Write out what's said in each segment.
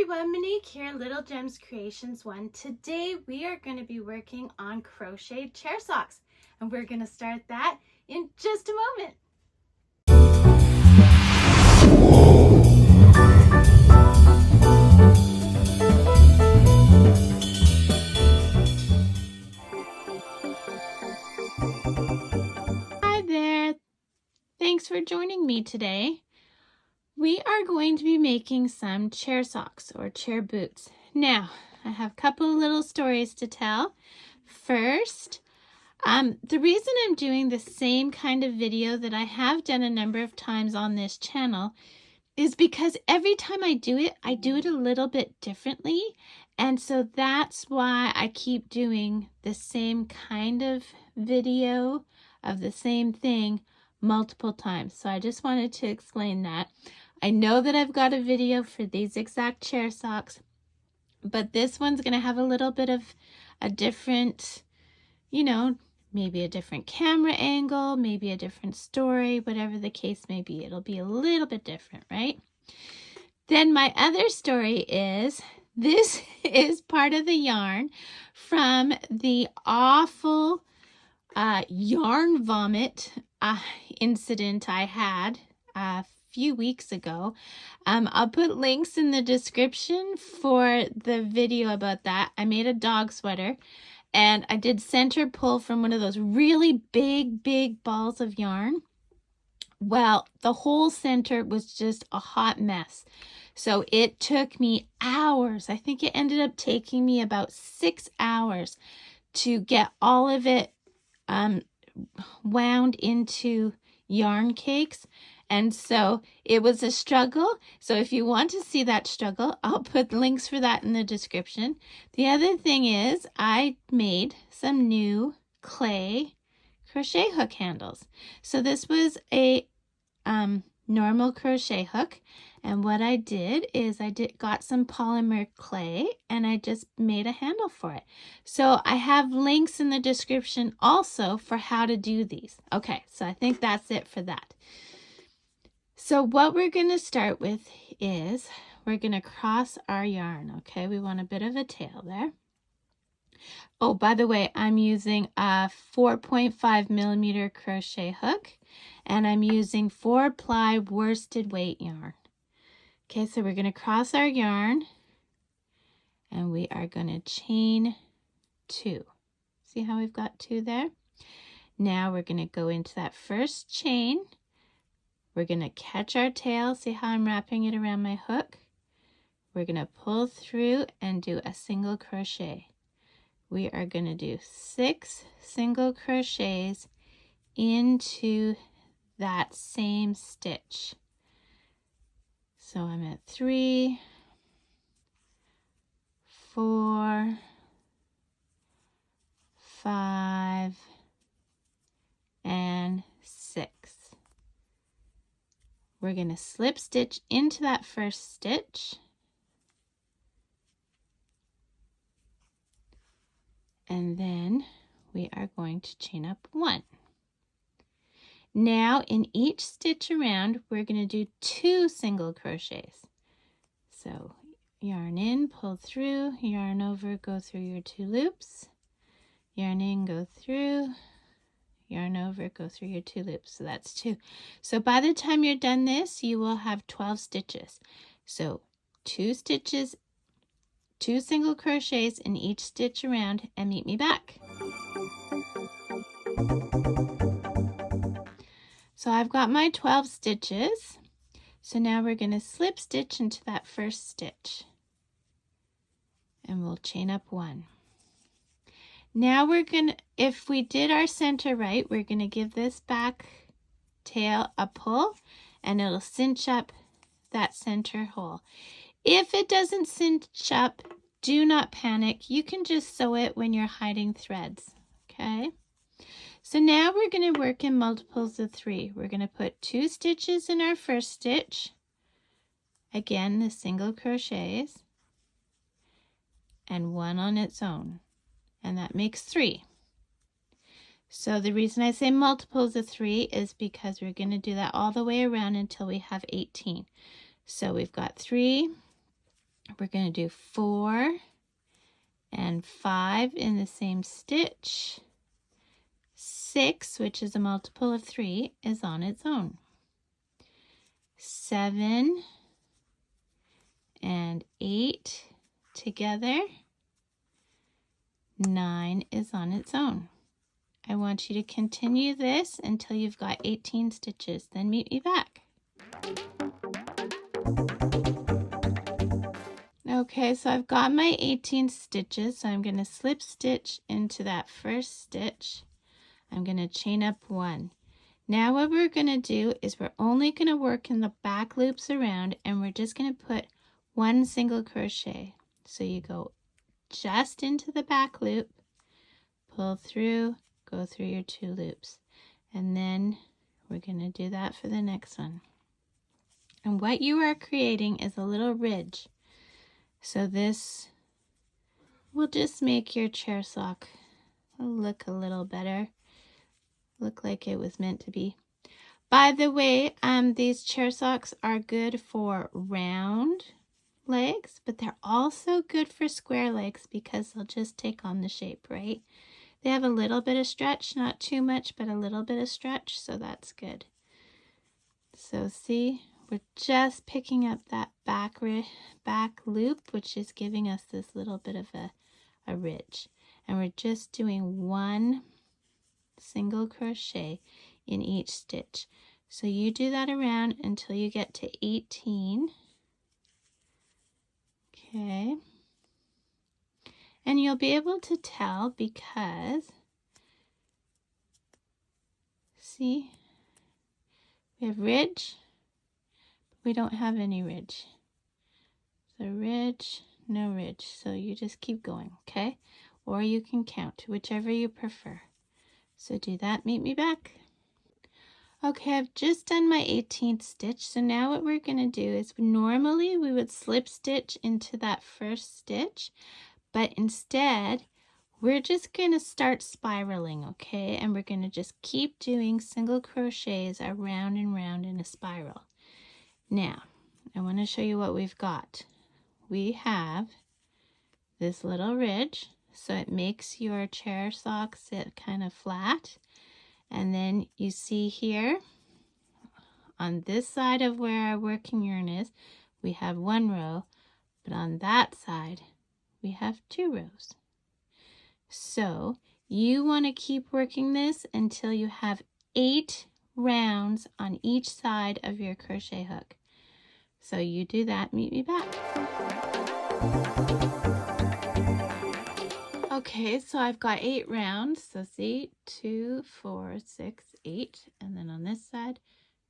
everyone, Monique here, Little Gems Creations 1. Today we are going to be working on crocheted chair socks, and we're going to start that in just a moment. Hi there, thanks for joining me today. We are going to be making some chair socks or chair boots. Now, I have a couple of little stories to tell. First, the reason I'm doing the same kind of video that I have done a number of times on this channel is because every time I do it a little bit differently. And so that's why I keep doing the same kind of video of the same thing multiple times. So I just wanted to explain that. I know that I've got a video for these exact chair socks, but this one's going to have a little bit of a different, maybe a different camera angle, maybe a different story, whatever the case may be. It'll be a little bit different, right? Then my other story is, this is part of the yarn from the awful yarn vomit incident I had a few weeks ago. I'll put links in the description for the video about that. I made a dog sweater and I did center pull from one of those really big balls of yarn. Well, the whole center was just a hot mess. So it took me hours. I think it ended up taking me about 6 hours to get all of it wound into yarn cakes. And so it was a struggle. So if you want to see that struggle, I'll put links for that in the description. The other thing is I made some new clay crochet hook handles. So this was a normal crochet hook, and what I did is got some polymer clay and I just made a handle for it. So I have links in the description also for how to do these. Okay, so I think that's it for that. So what we're going to start with is we're going to cross our yarn. Okay, we want a bit of a tail there. Oh, by the way, I'm using a 4.5 millimeter crochet hook, and I'm using 4-ply worsted weight yarn. Okay, so we're going to cross our yarn, and we are going to chain 2. See how we've got 2 there? Now we're going to go into that first chain. We're going to catch our tail. See how I'm wrapping it around my hook? We're going to pull through and do a single crochet. We are going to do 6 single crochets into that same stitch. So I'm at 3, 4, 5, and 6. We're going to slip stitch into that first stitch. And then we are going to chain up 1. Now in each stitch around, we're going to do 2 single crochets. So yarn in, pull through, yarn over, go through your 2 loops, yarn in, go through, yarn over, go through your 2 loops. So that's 2. So by the time you're done this, you will have 12 stitches. So 2 stitches, 2 single crochets in each stitch around, and meet me back. So I've got my 12 stitches. So now we're going to slip stitch into that first stitch, and we'll chain up 1. Now we're going to, if we did our center right, we're going to give this back tail a pull, and it'll cinch up that center hole. If it doesn't cinch up, do not panic. You can just sew it when you're hiding threads, okay? So now we're going to work in multiples of 3. We're going to put 2 stitches in our first stitch. Again, the single crochets, and 1 on its own, and that makes 3. So the reason I say multiples of 3 is because we're going to do that all the way around until we have 18. So we've got 3, We're going to do 4 and 5 in the same stitch. 6, which is a multiple of 3, is on its own. 7 and 8 together. 9 is on its own. I want you to continue this until you've got 18 stitches. Then meet me back. Okay, so I've got my 18 stitches, so I'm going to slip stitch into that first stitch. I'm going to chain up 1. Now what we're going to do is we're only going to work in the back loops around, and we're just going to put 1 single crochet. So you go just into the back loop, pull through, go through your 2 loops, and then we're going to do that for the next one. And what you are creating is a little ridge. So this will just make your chair sock look a little better, look like it was meant to be. By the way, these chair socks are good for round legs, but they're also good for square legs because they'll just take on the shape, right? They have a little bit of stretch, not too much, but a little bit of stretch, so that's good. So see, we're just picking up that back loop, which is giving us this little bit of a ridge. And we're just doing 1 single crochet in each stitch. So you do that around until you get to 18. Okay. And you'll be able to tell because, see, we have ridge, but we don't have any ridge. So ridge, no ridge. So you just keep going, okay? Or you can count, whichever you prefer. So do that, meet me back. Okay, I've just done my 18th stitch. So now what we're going to do is normally we would slip stitch into that first stitch, but instead we're just going to start spiraling, okay? And we're going to just keep doing single crochets around and round in a spiral. Now, I want to show you what we've got. We have this little ridge, so it makes your chair sock sit kind of flat. And then you see here on this side of where our working yarn is, we have 1 row, but on that side we have 2 rows. So you want to keep working this until you have 8 rounds on each side of your crochet hook. So you do that, meet me back. Okay, so I've got 8 rounds. So see, 2, 4, 6, 8. And then on this side,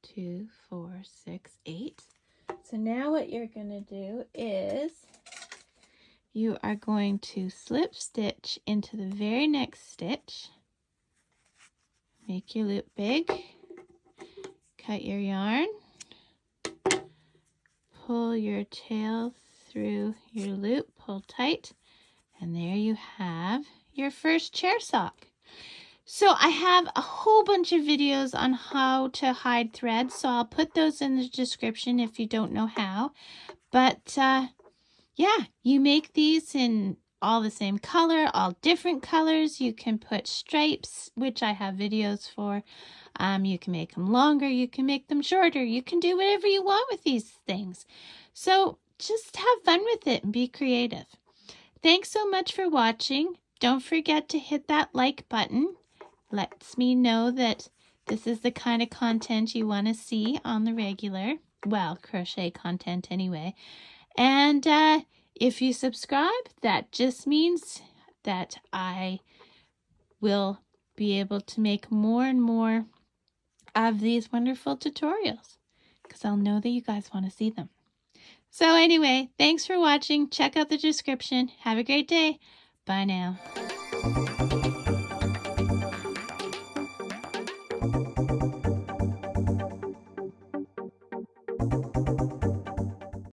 2, 4, 6, 8. So now what you're going to do is you are going to slip stitch into the very next stitch. Make your loop big. Cut your yarn. Pull your tail through your loop. Pull tight. And there you have your first chair sock. So I have a whole bunch of videos on how to hide thread, so I'll put those in the description if you don't know how. But yeah, you make these in all the same color, all different colors. You can put stripes, which I have videos for. You can make them longer, you can make them shorter. You can do whatever you want with these things. So just have fun with it and be creative. Thanks so much for watching. Don't forget to hit that like button. Lets me know that this is the kind of content you want to see on the regular. Well, crochet content anyway. And if you subscribe, that just means that I will be able to make more and more of these wonderful tutorials because I'll know that you guys want to see them. So anyway, thanks for watching. Check out the description. Have a great day. Bye now.